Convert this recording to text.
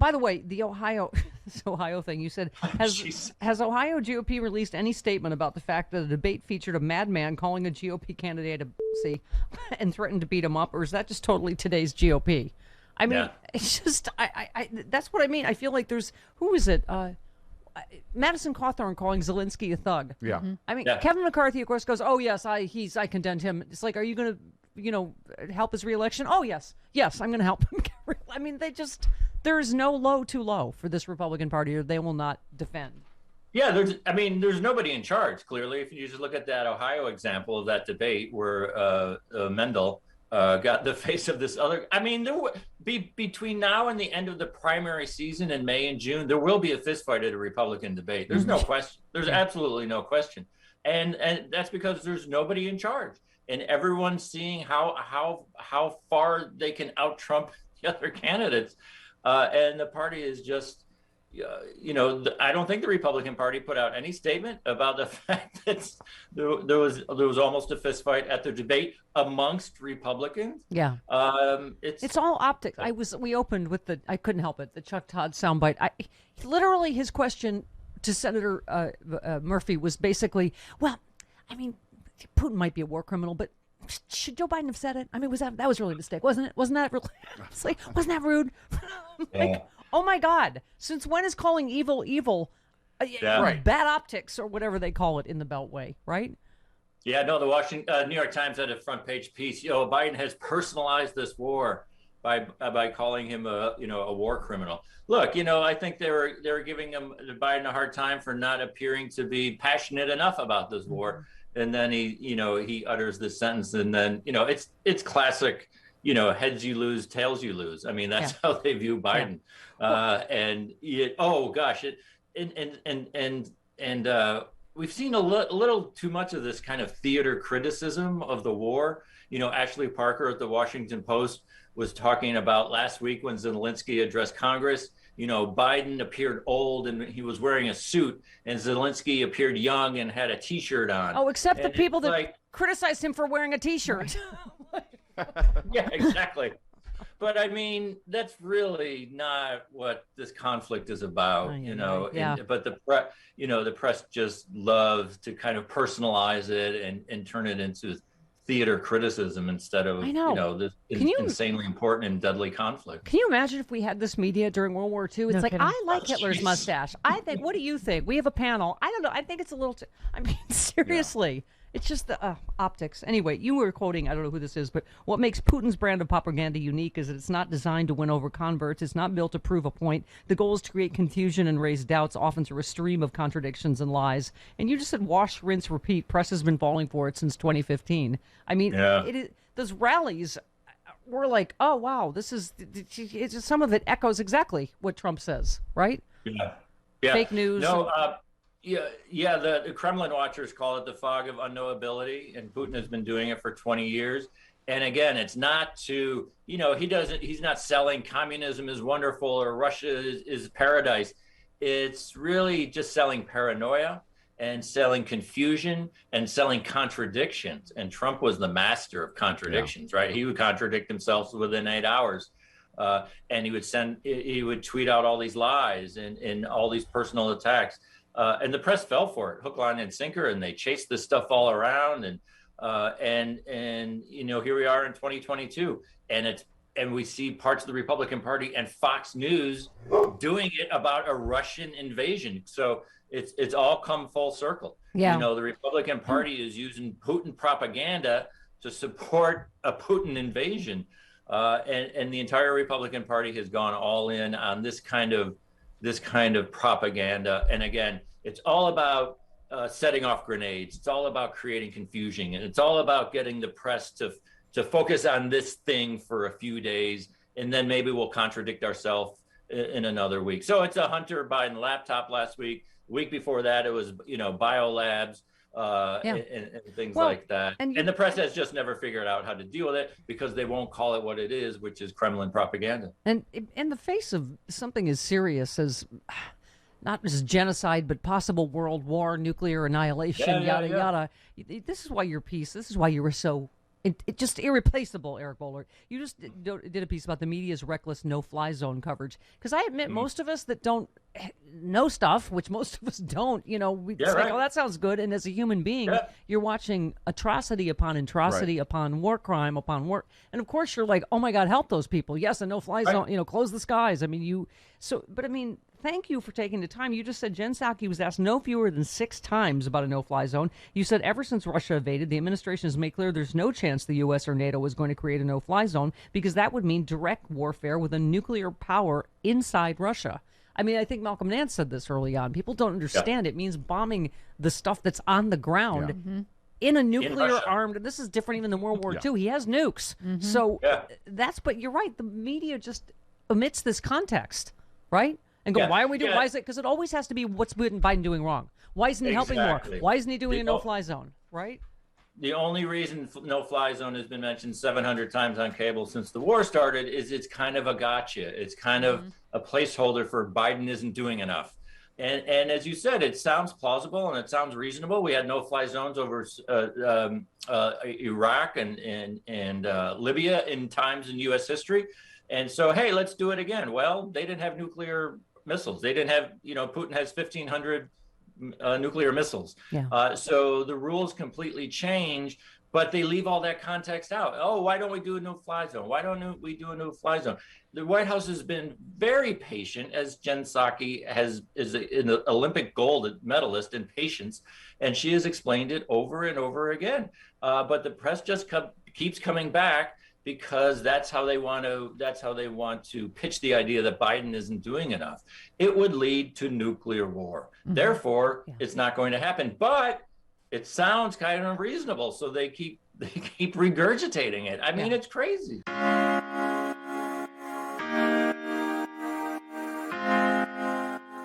By the way, the Ohio this Ohio thing you said, has Ohio GOP released any statement about the fact that the debate featured a madman calling a GOP candidate a pussy and threatened to beat him up, or is that just totally today's GOP? I mean, it's just I that's what I mean. I feel like there's who is it? Madison Cawthorn calling Zelensky a thug. Yeah. Mm-hmm. I mean, Kevin McCarthy, of course, goes, "Oh yes, I condemned him." It's like, are you going to, help his reelection? Oh yes, I'm going to help him. I mean, there is no low too low for this Republican Party, or they will not defend. Yeah, there's nobody in charge. Clearly, if you just look at that Ohio example of that debate where Mendel got the face of this other. I mean, there will be between now and the end of the primary season in May and June, there will be a fistfight at a Republican debate. There's no question. There's absolutely no question, and that's because there's nobody in charge, and everyone's seeing how far they can out Trump the other candidates, and the party is just. I don't think the Republican Party put out any statement about the fact that there was almost a fist fight at the debate amongst Republicans. Yeah, it's all optics. We opened with I couldn't help it, the Chuck Todd soundbite. Literally his question to Senator Murphy was basically, well, I mean, Putin might be a war criminal, but should Joe Biden have said it? I mean, that was really a mistake, wasn't it? Wasn't that really? It's like, wasn't that rude? Oh my God! Since when is calling evil evil? Bad optics or whatever they call it in the Beltway, right? Yeah, no. The New York Times had a front page piece. Biden has personalized this war by calling him a war criminal. Look, I think they were giving Biden a hard time for not appearing to be passionate enough about this war, and then he utters this sentence, and then it's classic. Heads you lose, tails you lose. I mean, that's how they view Biden. We've seen a little too much of this kind of theater criticism of the war. Ashley Parker at the Washington Post was talking about last week when Zelensky addressed Congress. Biden appeared old and he was wearing a suit, and Zelensky appeared young and had a T-shirt on. Oh, except the people that criticized him for wearing a T-shirt. Yeah, exactly. But I mean, that's really not what this conflict is about, but the press just loves to kind of personalize it and turn it into theater criticism instead of this insanely important and deadly conflict. Can you imagine if we had this media during World War II? It's I like Hitler's mustache. I think. What do you think? We have a panel. I don't know. I think it's a little. I mean, seriously. Yeah. It's just the optics. Anyway, you were quoting, I don't know who this is, but what makes Putin's brand of propaganda unique is that it's not designed to win over converts. It's not built to prove a point. The goal is to create confusion and raise doubts, often through a stream of contradictions and lies. And you just said wash, rinse, repeat. Press has been falling for it since 2015. I mean, those rallies were like, oh, wow, some of it echoes exactly what Trump says, right? Yeah. Fake news. No, the Kremlin watchers call it the fog of unknowability, and Putin has been doing it for 20 years. And again, it's not to, he's not selling communism is wonderful or Russia is paradise. It's really just selling paranoia and selling confusion and selling contradictions. And Trump was the master of contradictions, right? He would contradict himself within 8 hours. And he would tweet out all these lies and all these personal attacks. And the press fell for it, hook, line, and sinker, and they chased this stuff all around. And here we are in 2022, and we see parts of the Republican Party and Fox News doing it about a Russian invasion. So it's all come full circle. Yeah. The Republican Party is using Putin propaganda to support a Putin invasion, and the entire Republican Party has gone all in on this kind of propaganda. And again, it's all about setting off grenades. It's all about creating confusion, and it's all about getting the press to focus on this thing for a few days, and then maybe we'll contradict ourselves in another week. So it's a Hunter Biden laptop last week. The week before that, it was biolabs and things like that. And the press has just never figured out how to deal with it because they won't call it what it is, which is Kremlin propaganda. And in the face of something as serious as not just genocide, but possible world war, nuclear annihilation, yada. This is why your piece, this is why you were so It just irreplaceable, Eric Boehlert. You just did a piece about the media's reckless no-fly zone coverage. Because I admit, most of us that don't know stuff, which most of us don't, we say, oh, that sounds good. And as a human being, you're watching atrocity upon atrocity upon war crime upon war. And of course, you're like, oh my God, help those people. Yes, a no-fly zone, close the skies. Thank you for taking the time. You just said Jen Psaki was asked no fewer than 6 times about a no-fly zone. You said ever since Russia invaded, the administration has made clear there's no chance the U.S. or NATO is going to create a no-fly zone because that would mean direct warfare with a nuclear power inside Russia. I mean, I think Malcolm Nance said this early on. People don't understand. It means bombing the stuff that's on the ground in a nuclear-armed. This is different even than World War II. He has nukes. So but you're right. The media just omits this context, right? And go, why are we doing? Why is it? Because it always has to be what's Biden doing wrong. Why isn't he helping more? Why isn't he doing a no-fly zone? Right? The only reason no-fly zone has been mentioned 700 times on cable since the war started is it's kind of a gotcha. It's kind of a placeholder for Biden isn't doing enough. And as you said, it sounds plausible and it sounds reasonable. We had no-fly zones over Iraq and Libya in times in U.S. history. And so, hey, let's do it again. Well, they didn't have nuclear missiles. They didn't have, Putin has 1,500 nuclear missiles. So the rules completely change, but they leave all that context out. Oh, why don't we do a no-fly zone? Why don't we do a no-fly zone? The White House has been very patient, as Jen Psaki is an Olympic gold medalist in patience, and she has explained it over and over again. But the press just keeps coming back, because that's how they want to pitch the idea that Biden isn't doing enough. It would lead to nuclear war. Therefore, it's not going to happen. But it sounds kind of reasonable, so they keep regurgitating it. I mean, it's crazy.